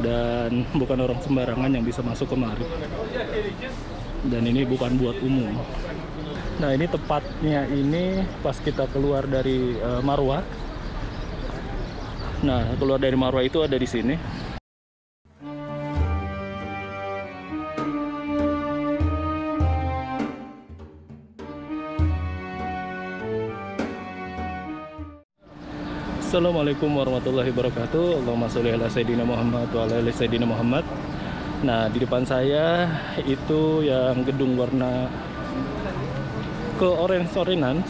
dan bukan orang sembarangan yang bisa masuk kemari. Dan ini bukan buat umum. Nah, ini tepatnya ini pas kita keluar dari Marwah. Nah, keluar dari Marwah itu ada di sini. Assalamualaikum warahmatullahi wabarakatuh. Allahumma sholli ala sayyidina Muhammad wa ala ali sayyidina Muhammad. Nah, di depan saya itu yang gedung warna ke-orange-orangean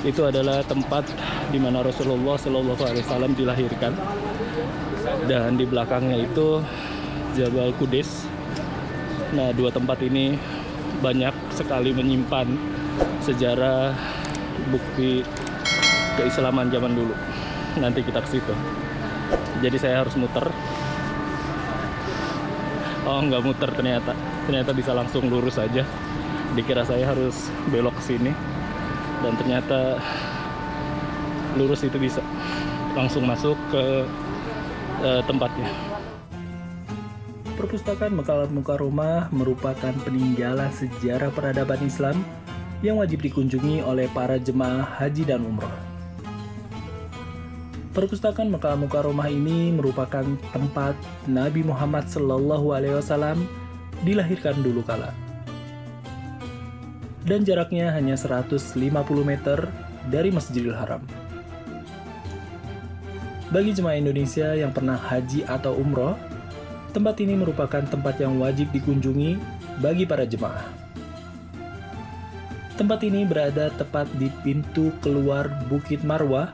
itu adalah tempat di mana Rasulullah Shallallahu Alaihi Wasallam dilahirkan. Dan di belakangnya itu Jabal Qudais. Nah, dua tempat ini banyak sekali menyimpan sejarah bukti keislaman zaman dulu. Nanti kita ke situ. Jadi saya harus muter. Oh, nggak muter ternyata. Ternyata bisa langsung lurus aja. Dikira saya harus belok ke sini. Dan ternyata lurus itu bisa langsung masuk ke tempatnya. Perpustakaan Makam Mukarramah merupakan peninggalan sejarah peradaban Islam yang wajib dikunjungi oleh para jemaah haji dan umroh. Perpustakaan Makam Mukarramah ini merupakan tempat Nabi Muhammad SAW dilahirkan dulu kala. Dan jaraknya hanya 150 meter dari Masjidil Haram. Bagi jemaah Indonesia yang pernah haji atau umroh, tempat ini merupakan tempat yang wajib dikunjungi bagi para jemaah. Tempat ini berada tepat di pintu keluar Bukit Marwah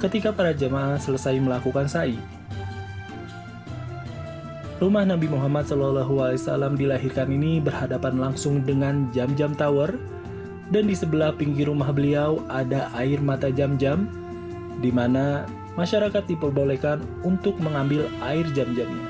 ketika para jemaah selesai melakukan sa'i. Rumah Nabi Muhammad SAW dilahirkan ini berhadapan langsung dengan Jam-Jam Tower, dan di sebelah pinggir rumah beliau ada air mata Jam-Jam, di mana masyarakat diperbolehkan untuk mengambil air Jam-Jamnya.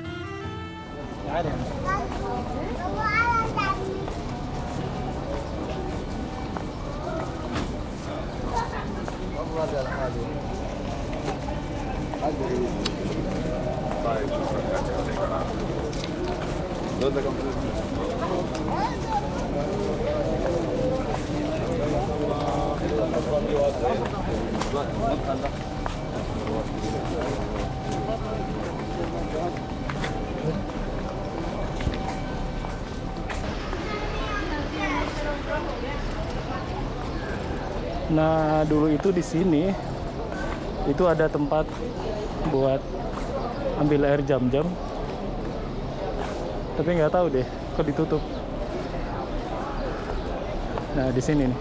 Nah, dulu itu di sini itu ada tempat buat ambil air Jam-Jam, tapi nggak tahu deh kok ditutup. Nah, di sini nih.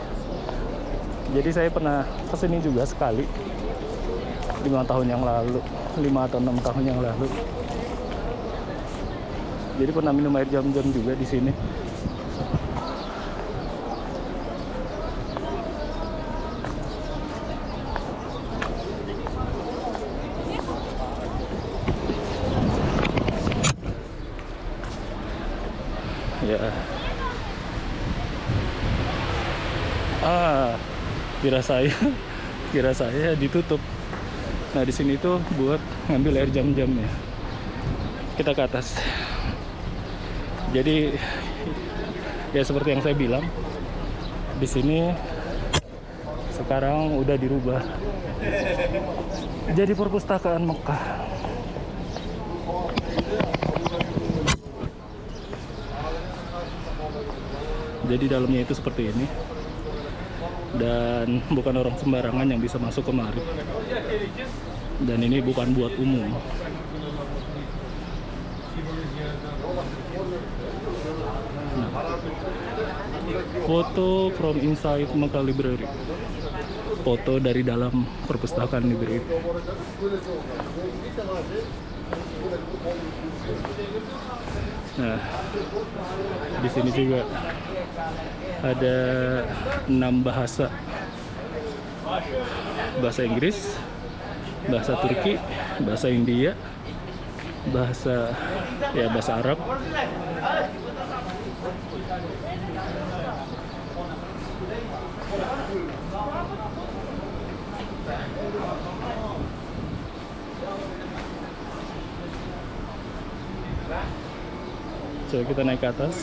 Jadi saya pernah kesini juga sekali 5 tahun yang lalu, 5 atau 6 tahun yang lalu. Jadi pernah minum air Jam-Jam juga di sini. Ya. Kira saya ditutup. Nah, di sini tuh buat ngambil air Jam-Jamnya. Kita ke atas. Jadi ya seperti yang saya bilang, di sini sekarang udah dirubah jadi perpustakaan Mekah. Jadi dalamnya itu seperti ini, dan bukan orang sembarangan yang bisa masuk kemari. Dan ini bukan buat umum. Nah, foto from inside Mekah Library. Foto dari dalam perpustakaan library. Nah, di sini juga ada 6 bahasa. Bahasa Inggris, bahasa Turki, bahasa India, bahasa Arab. Coba kita naik ke atas.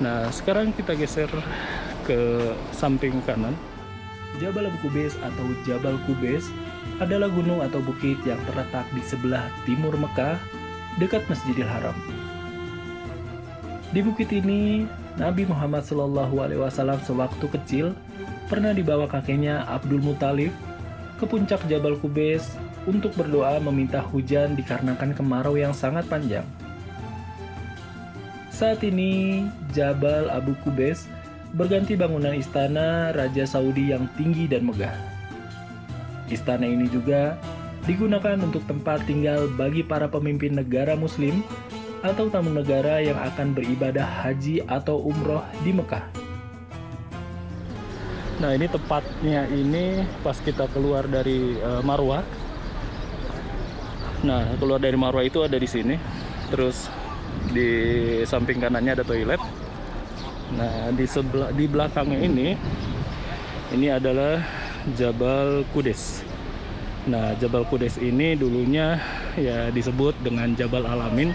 Nah, sekarang kita geser ke samping kanan. Jabal Abu Qubais atau Jabal Qubais adalah gunung atau bukit yang terletak di sebelah timur Mekah, dekat Masjidil Haram. Di bukit ini, Nabi Muhammad SAW sewaktu kecil pernah dibawa kakeknya Abdul Muthalib ke puncak Jabal Qubais untuk berdoa meminta hujan dikarenakan kemarau yang sangat panjang. Saat ini, Jabal Abu Qubais berganti bangunan istana Raja Saudi yang tinggi dan megah. Istana ini juga digunakan untuk tempat tinggal bagi para pemimpin negara Muslim atau tamu negara yang akan beribadah haji atau umroh di Mekah. Nah, ini tepatnya ini pas kita keluar dari Marwah. Nah, keluar dari Marwah itu ada di sini. Terus di samping kanannya ada toilet. Nah, di belakangnya ini adalah Jabal Qubais. Nah, Jabal Qubais ini dulunya ya disebut dengan Jabal Alamin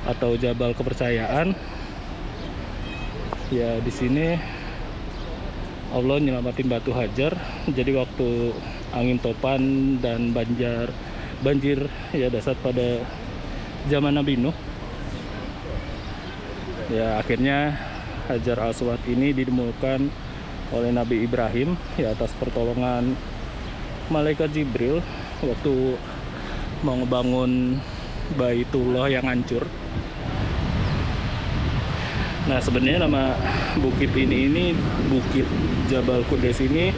atau Jabal Kepercayaan. Ya, di sini Allah nyelamatin Batu Hajar. Jadi waktu angin topan dan banjir ya dasar pada zaman Nabi Nuh. Ya, akhirnya Hajar Aswad ini ditemukan oleh Nabi Ibrahim ya atas pertolongan malaikat Jibril waktu mau ngebangun Baitullah yang hancur. Nah, sebenarnya nama bukit ini Bukit Jabal Qubais ini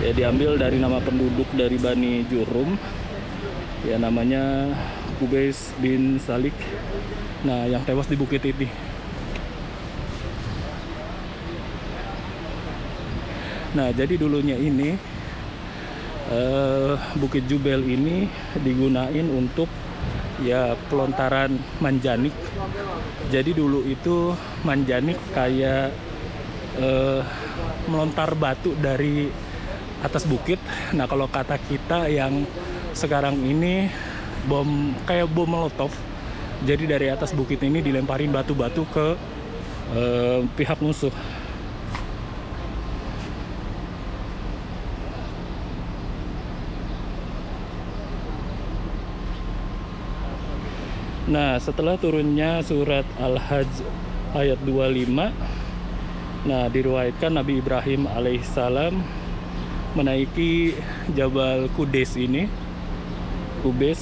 ya diambil dari nama penduduk dari Bani Jurum ya, namanya Qubais bin Salik. Nah, yang tewas di bukit ini. Nah, jadi dulunya ini Bukit Jubel ini digunain untuk ya pelontaran manjanik. Jadi dulu itu manjanik kayak melontar batu dari atas bukit. Nah, kalau kata kita yang sekarang ini kayak bom molotov. Jadi dari atas bukit ini dilemparin batu-batu ke pihak musuh. Nah, setelah turunnya surat Al-Hajj ayat 25, nah diriwayatkan Nabi Ibrahim alaihissalam menaiki Jabal Qubais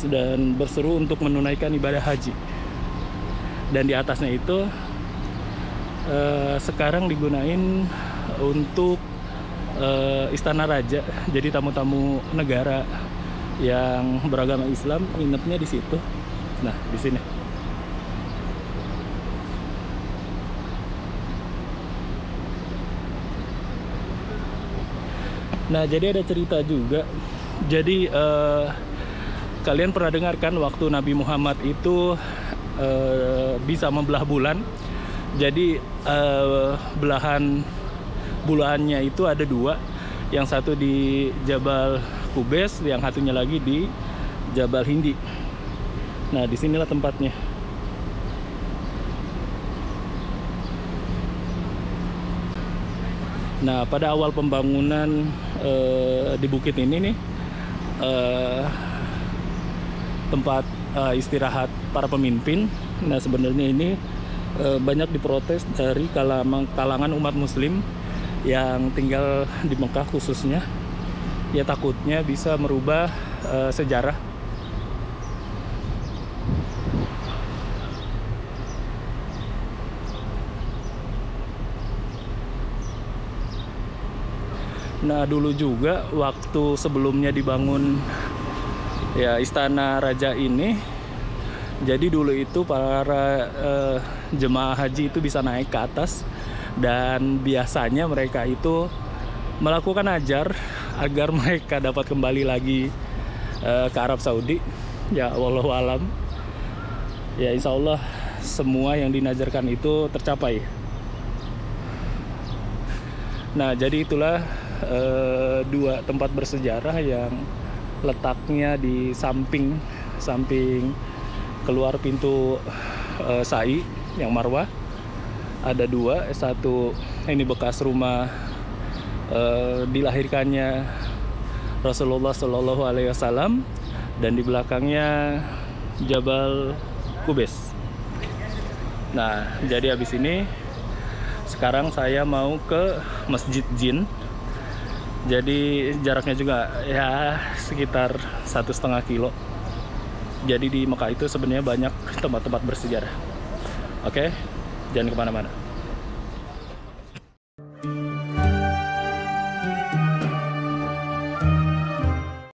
dan berseru untuk menunaikan ibadah haji. Dan di atasnya itu sekarang digunain untuk istana raja. Jadi tamu-tamu negara yang beragama Islam nginepnya di situ. Nah, di sini. Nah, jadi ada cerita juga. Jadi kalian pernah dengarkan waktu Nabi Muhammad itu bisa membelah bulan. Jadi bulahannya itu ada dua. Yang satu di Jabal Qubais, yang satunya lagi di Jabal Hindi. Nah, disinilah tempatnya. Nah, pada awal pembangunan di bukit ini nih tempat istirahat para pemimpin. Nah, sebenarnya ini banyak diprotes dari kalangan umat Muslim yang tinggal di Mekah khususnya. Ya, takutnya bisa merubah sejarah. Nah, dulu juga waktu sebelumnya dibangun ya istana raja ini, jadi dulu itu para jemaah haji itu bisa naik ke atas, dan biasanya mereka itu melakukan ajar agar mereka dapat kembali lagi ke Arab Saudi. Ya, wallahu alam. Ya, insya Allah semua yang dinajarkan itu tercapai. Nah, jadi itulah dua tempat bersejarah yang letaknya di samping keluar pintu Sa'i yang Marwah. Ada dua, satu ini bekas rumah dilahirkannya Rasulullah Shallallahu Alaihi Wasallam, dan di belakangnya Jabal Qubais. Nah, jadi habis ini sekarang saya mau ke Masjid Jin. Jadi jaraknya juga ya sekitar 1,5 kilo. Jadi di Mekah itu sebenarnya banyak tempat-tempat bersejarah. Oke, jangan kemana-mana.